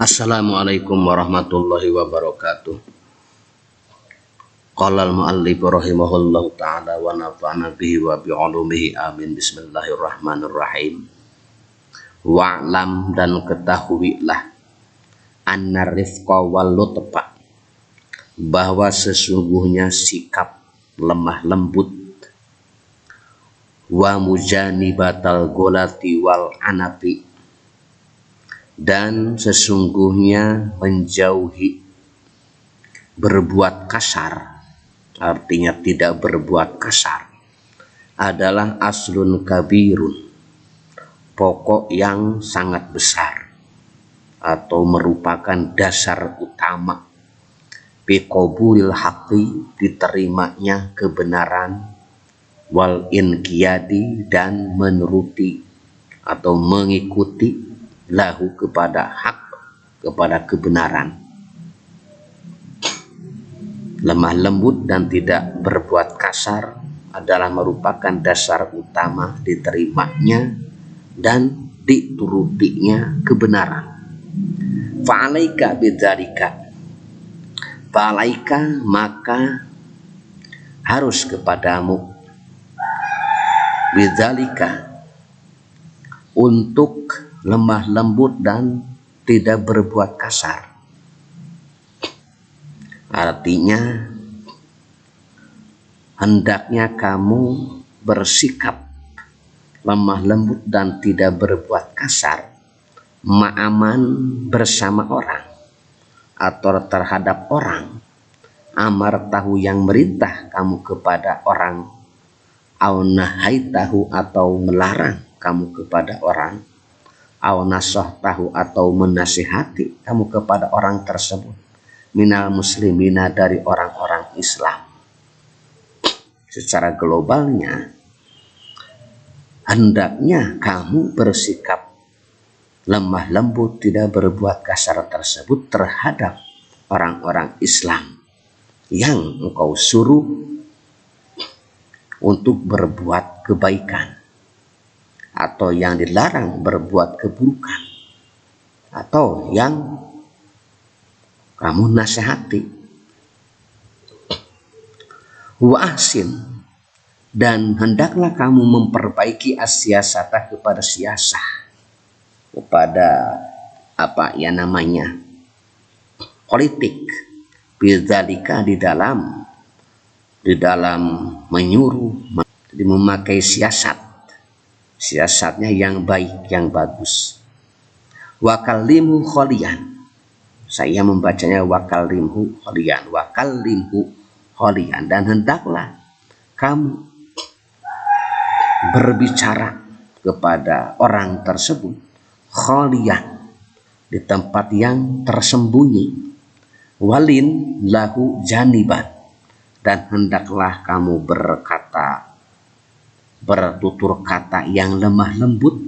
Assalamualaikum warahmatullahi wabarakatuh. Qala al-muallif rahimahullahu ta'ala wa nafa'ana bihi wa bi'ulumihi amin. Bismillahirrahmanirrahim. Wa'lam, dan ketahuilah, anna rifqa wal lutfa, bahwa sesungguhnya sikap lemah lembut, wa mujanibatal golati wal anafi, dan sesungguhnya menjauhi berbuat kasar, artinya tidak berbuat kasar, adalah aslun kabirun, pokok yang sangat besar atau merupakan dasar utama, biqabulil haqqi, diterimanya kebenaran, wal inqiyadi, dan menuruti atau mengikuti, lahu, kepada hak, kepada kebenaran. Lemah lembut dan tidak berbuat kasar adalah merupakan dasar utama diterimanya dan diturutinya kebenaran. Fa'alaika bidzalika, fa'alaika, maka harus kepadamu, bidzalika, untuk lemah lembut dan tidak berbuat kasar. Artinya hendaknya kamu bersikap lemah lembut dan tidak berbuat kasar ma'aman, bersama orang atau terhadap orang, amar tahu, yang merintah kamu kepada orang, au nahai tahu, atau melarang kamu kepada orang, au nasoh tahu, atau menasihati kamu kepada orang tersebut, minal muslimina, dari orang-orang Islam. Secara globalnya, hendaknya kamu bersikap lemah lembut, tidak berbuat kasar tersebut terhadap orang-orang Islam yang engkau suruh untuk berbuat kebaikan, atau yang dilarang berbuat keburukan, atau yang kamu nasihati. Wa ahsin, dan hendaklah kamu memperbaiki as-siyasatah, kepada siasah, kepada apa ya namanya, politik, bidzalika, di dalam menyuruh, jadi memakai siasatnya yang baik, yang bagus. Wakallimhu kholian, saya membacanya wakallimhu kholian, dan hendaklah kamu berbicara kepada orang tersebut kholian, di tempat yang tersembunyi, walin lahu janiban, dan hendaklah kamu bertutur kata yang lemah lembut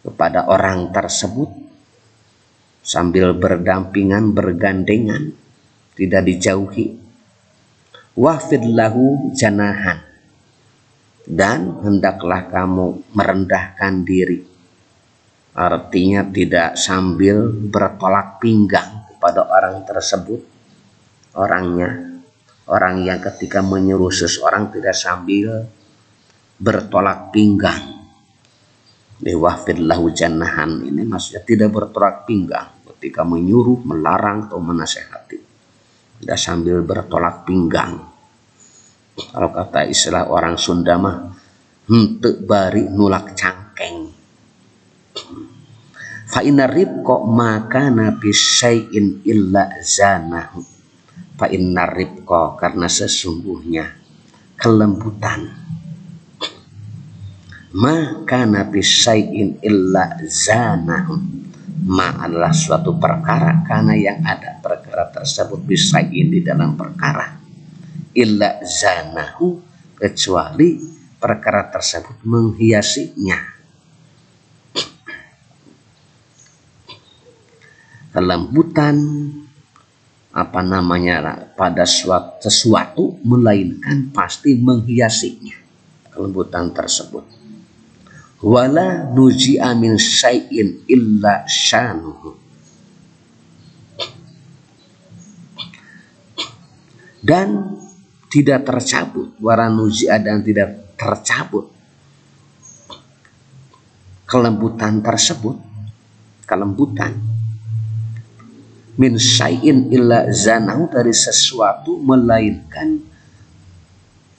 kepada orang tersebut, sambil berdampingan, bergandengan, tidak dijauhi. Wafid lahu janahan, dan hendaklah kamu merendahkan diri, artinya tidak sambil bertolak pinggang kepada orang tersebut. Orang yang ketika menyuruh seseorang tidak sambil bertolak pinggang. Wafid lahu janahan ini maksudnya tidak bertolak pinggang ketika menyuruh, melarang, atau menasehati, tidak sambil bertolak pinggang. Kalau kata istilah orang Sunda mah, henteu bari nulak cangkeng. Fa inna ribqa maka nabi syai'in illa zanahu, fa inna ribqa, karena sesungguhnya kelembutan, maka nabi syai'in illa zanahu, ma adalah suatu perkara, karena yang ada perkara tersebut bisain, di dalam perkara, illa zanahu, kecuali perkara tersebut menghiasinya. Kelembutan pada sesuatu melainkan pasti menghiasinya, kelembutan tersebut. wala nuji'a min syai'in illa syanuhu, dan tidak tercabut, wala nuji'a dan tidak tercabut kelembutan tersebut, kelembutan min syai'in illa zanahu dari sesuatu melainkan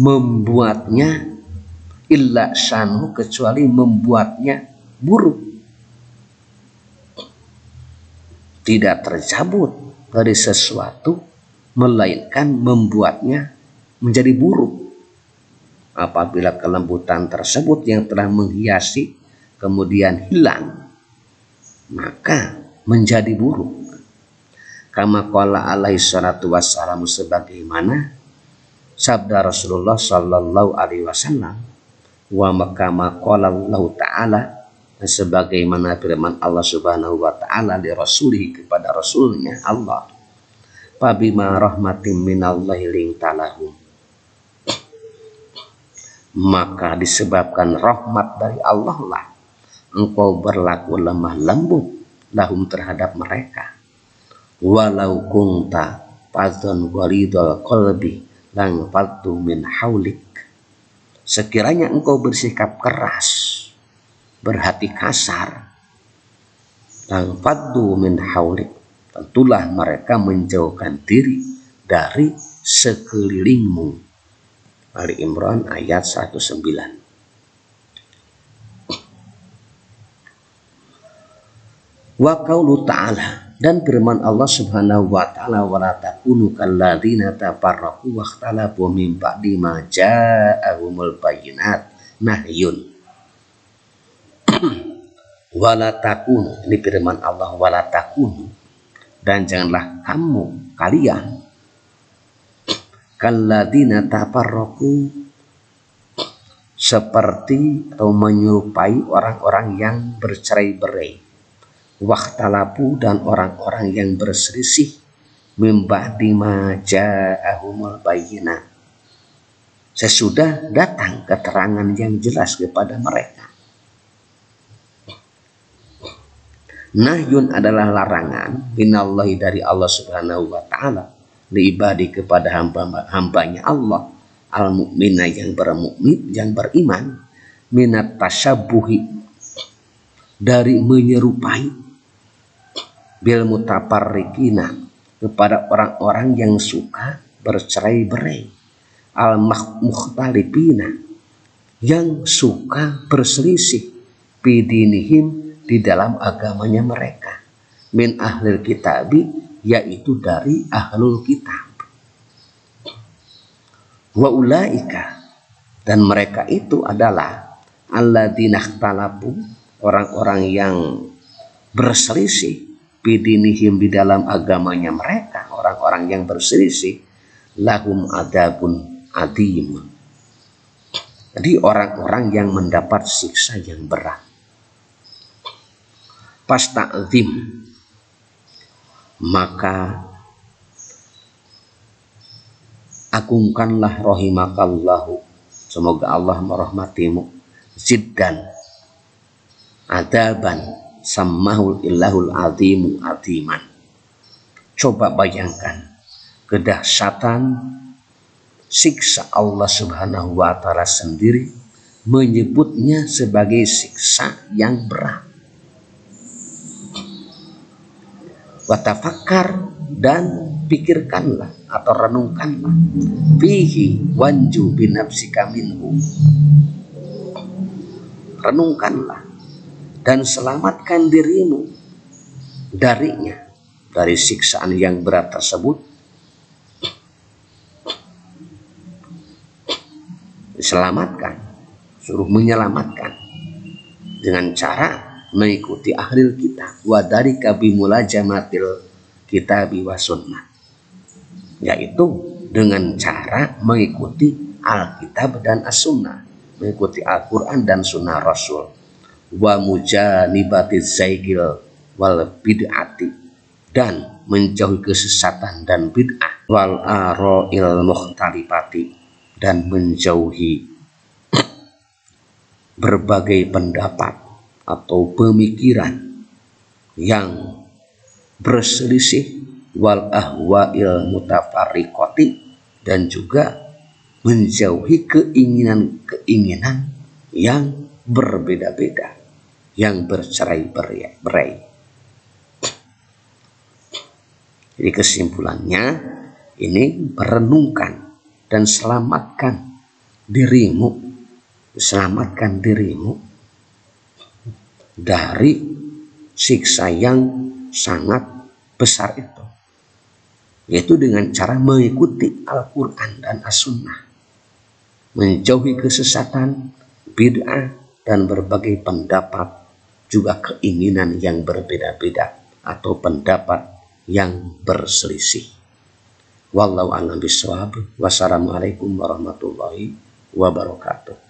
membuatnya, illa syanu kecuali membuatnya buruk. Tidak tercabut dari sesuatu melainkan membuatnya menjadi buruk. Apabila kelembutan tersebut yang telah menghiasi kemudian hilang, maka menjadi buruk. Kama qala alaihi salatu wassalamu, sebagaimana sabda Rasulullah sallallahu alaihi wasallam, wa makama qala Allah taala, sebagaimana firman Allah subhanahu wa taala li rasulihi kepada rasulnya Allah, fabima rahmatim minallahi lintalahum, maka disebabkan rahmat dari Allah lah engkau berlaku lemah lembut lahum terhadap mereka. Walau kunta fadzan ghalidul qalbi lang faddu min haulik, sekiranya engkau bersikap keras, berhati kasar, lang faddu min haulik, tentulah mereka menjauhkan diri dari sekelilingmu. Ali Imran ayat 19. Wa qaulu ta'ala, dan firman Allah subhanahu wa ta'ala, wala takunu kalladzina tafarraqu wakhtalafu min ba'di ma ja'ahumul bayyinat, nahyun. Wala takunu, ini firman Allah, wala takunu, dan janganlah kamu, kalian, kalladzina tafarraqu, seperti atau menyerupai orang-orang yang bercerai-berai, wakhtalafu, dan orang-orang yang berselisih, mim ba'di ma ja'ahumul bayyinat, sesudah datang keterangan yang jelas kepada mereka. Nahyun adalah larangan minallahi dari Allah subhanahu wa ta'ala li ibadi kepada hambanya Allah al mukmina yang bermukmin, yang beriman, minat tasyabuhi, dari menyerupai, bil mutaparrikina, kepada orang-orang yang suka bercerai-berai, al mukhtalifina, yang suka berselisih, bidinihim, di dalam agamanya mereka, min ahlil kitabi, yaitu dari ahlul kitab. Wa ulaika, dan mereka itu adalah alladzina ikhtalafu, orang-orang yang berselisih, bidinihim, di dalam agamanya mereka, orang-orang yang berselisih, lahum adabun adim, jadi orang-orang yang mendapat siksa yang berat. Fasta'zim, maka agungkanlah rahimakallahu, semoga Allah merahmatimu, ziddan adaban sammahul illahul azimu aziman. Coba bayangkan kedahsyatan siksa Allah subhanahu wa ta'ala sendiri, menyebutnya sebagai siksa yang berat. Watafakkar, dan pikirkanlah atau renungkanlah, fihi wanju binafsika minhu, renungkanlah dan selamatkan dirimu darinya, dari siksaan yang berat tersebut. Diselamatkan, suruh menyelamatkan dengan cara mengikuti ahlul kitab, wa dari kabimulajamatil kitabi wa sunnah, yaitu dengan cara mengikuti Alkitab dan As-Sunnah, mengikuti Al-Quran dan Sunnah Rasul, wa mujanibatiz zaigil wal bid'ati, dan menjauhi kesesatan dan bid'ah, wal ara'il mukhtalifati, dan menjauhi berbagai pendapat atau pemikiran yang berselisih, wal ahwa'il mutafarriqati, dan juga menjauhi keinginan-keinginan yang berbeda-beda, yang bercerai-berai. Jadi kesimpulannya ini merenungkan dan selamatkan dirimu dari siksa yang sangat besar itu, yaitu dengan cara mengikuti Al-Quran dan As-Sunnah, menjauhi kesesatan, bid'ah, dan berbagai pendapat, juga keinginan yang berbeda-beda atau pendapat yang berselisih. Wallahu a'lam bishawab. Wassalamualaikum warahmatullahi wabarakatuh.